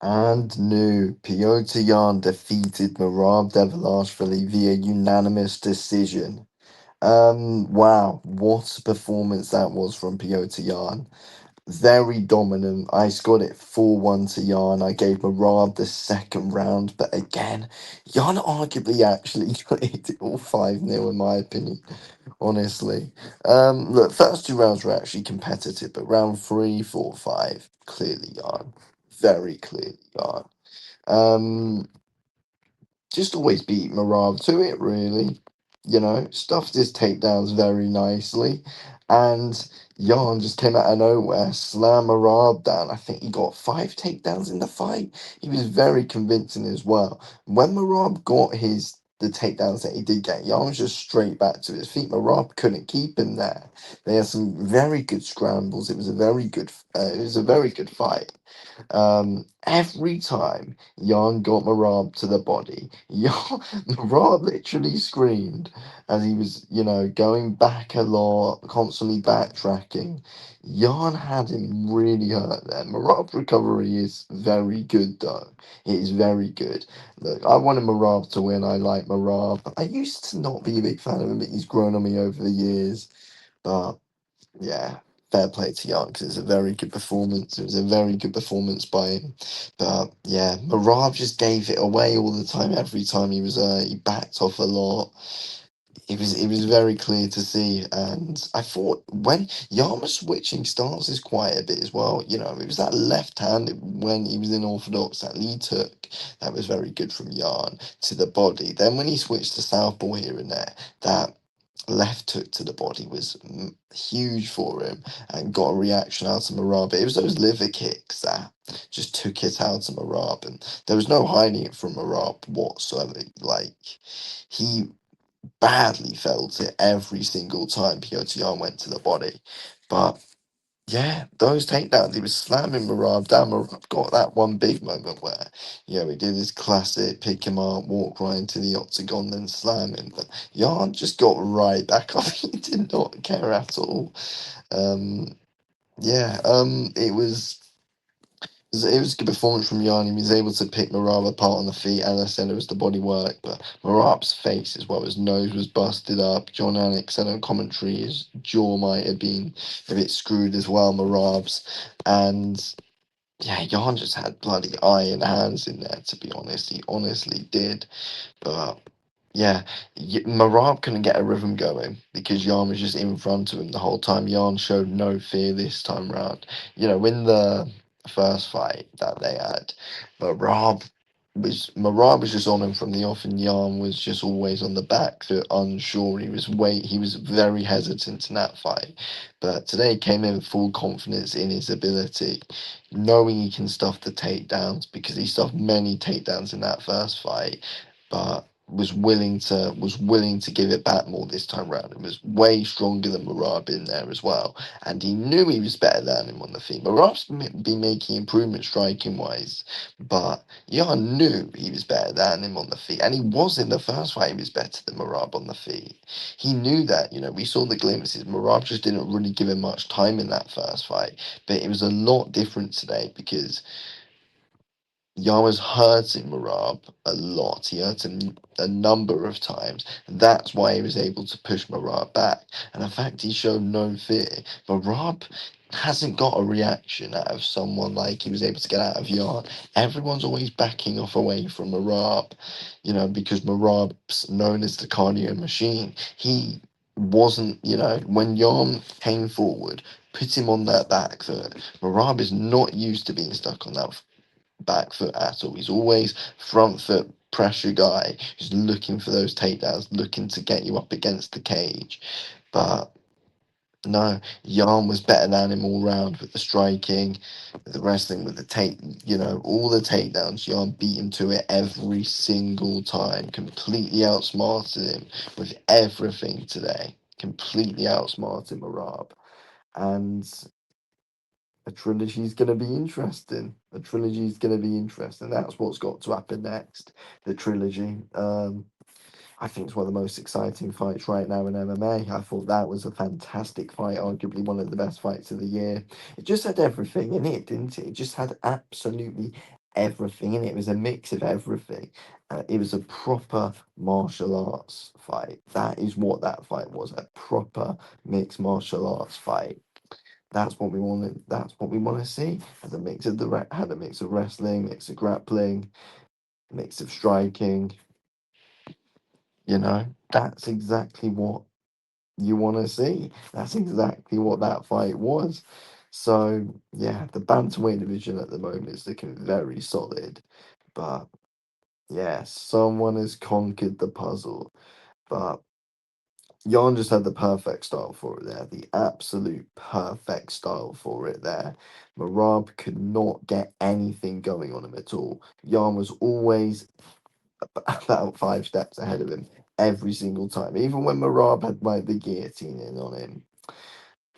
And new Piotr Jan defeated Merab Develashvili via unanimous decision. Wow, what a performance that was from Piotr Jan. Very dominant. I scored it 4-1 to Jan. I gave Merab the second round, but again, Jan arguably actually played it all 5-0 in my opinion, honestly. Look, first two rounds were actually competitive, but round 3, 4, 5, clearly Jan. Very clearly Jan. Um, just always beat Merab to it, really. Stuffed his takedowns very nicely. And Jan just came out of nowhere, slammed Merab down. I think he got 5 takedowns in the fight. He was very convincing as well. When Merab got the takedowns that he did get, Jan was just straight back to his feet. Merab couldn't keep him there. They had some very good scrambles. It was a very good fight. Every time Jan got Merab to the body, Merab literally screamed as he was, going back a lot, constantly backtracking. Jan had him really hurt there. Merab's recovery is very good, though. It is very good. Look, I wanted Merab to win. I like Merab. I used to not be a big fan of him, but he's grown on me over the years. But yeah, fair play to Young because it's a very good performance. It was a very good performance by him. But yeah, Merab just gave it away all the time. Every time he backed off a lot. It was very clear to see, and I thought when Yarn was switching stances quite a bit as well. It was that left hand when he was in orthodox that Lee took. That was very good from Yarn to the body. Then when he switched to southpaw here and there, that left hook to the body was huge for him and got a reaction out of Merab. But it was those liver kicks that just took it out of Merab, and there was no hiding it from Merab whatsoever. Like he badly felt it every single time Piotr Jan went to the body. But yeah, those takedowns, he was slamming Merab down. Merab got that one big moment where, he did his classic pick him up, walk right into the octagon, then slam him. But Jan just got right back up. He did not care at all. Um, it was a good performance from Jan. He was able to pick Merab apart on the feet. As I said, it was the body work, but Merab's face as well, his nose was busted up. John Alex said on commentary his jaw might have been a bit screwed as well, Merab's. And yeah, Jan just had bloody iron hands in there, to be honest. He honestly did. But yeah, Merab couldn't get a rhythm going because Jan was just in front of him the whole time. Jan showed no fear this time round. In the first fight that they had, Merab was just on him from the off, and Jan was just always on the back foot, unsure. He was very hesitant in that fight, but today he came in full confidence in his ability, knowing he can stuff the takedowns because he stuffed many takedowns in that first fight, but was willing to give it back more this time round and was way stronger than Merab in there as well. And he knew he was better than him on the feet. Merab's been making improvements striking wise, but Jan knew he was better than him on the feet. And he was in the first fight, he was better than Merab on the feet. He knew that, we saw the glimpses. Merab just didn't really give him much time in that first fight. But it was a lot different today because Yama's hurting Merab a lot. He hurt him a number of times. And that's why he was able to push Merab back. And in fact, he showed no fear. Merab hasn't got a reaction out of someone like he was able to get out of Yarn. Everyone's always backing off away from Merab, because Merab's known as the cardio machine. He wasn't, when Yarn came forward, put him on that back foot. Merab is not used to being stuck on that back foot at all. He's always front foot pressure guy who's looking for those takedowns, looking to get you up against the cage. But no, Jan was better than him all round with the striking, with the wrestling, with the all the takedowns. Jan beat him to it every single time. Completely outsmarted him with everything today. Completely outsmarted Merab. And a trilogy is going to be interesting. A trilogy is going to be interesting. That's what's got to happen next. The trilogy. I think it's one of the most exciting fights right now in MMA. I thought that was a fantastic fight, arguably one of the best fights of the year. It just had everything in it, didn't it? It just had absolutely everything, and it was a mix of everything. It was a proper martial arts fight. That is what that fight was, a proper mixed martial arts fight. That's what we wanted. That's what we want to see. Had a mix of wrestling, mix of grappling, mix of striking. You know, that's exactly what you want to see. That's exactly what that fight was. So yeah, the bantamweight division at the moment is looking very solid, but yeah, someone has conquered the puzzle. But Jan just had the perfect style for it there, the absolute perfect style for it there. Merab could not get anything going on him at all. Jan was always about 5 steps ahead of him every single time. Even when Merab had like the guillotine in on him,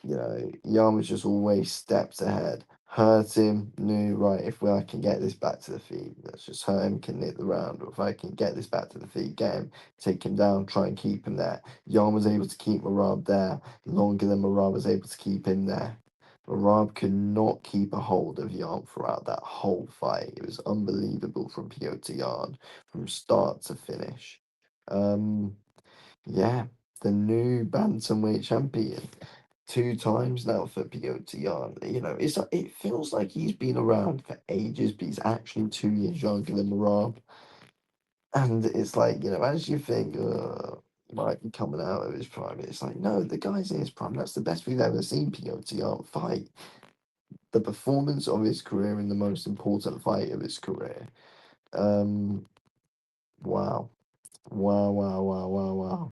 Jan was just always steps ahead. Hurt him, knew, right, if I can get this back to the feet, let's just hurt him, can hit the round. Or if I can get this back to the feet, get him, take him down, try and keep him there. Jan was able to keep Merab there longer than Merab was able to keep him there. Merab could not keep a hold of Jan throughout that whole fight. It was unbelievable from Petr Jan from start to finish. Yeah, the new bantamweight champion 2 times now for Petr Jan. It feels like he's been around for ages, but he's actually 2 years younger than Merab. And it's like, as you think, he might be coming out of his prime, it's like, no, the guy's in his prime. That's the best we've ever seen Petr Jan fight. The performance of his career in the most important fight of his career. Wow. Wow, wow, wow, wow, wow.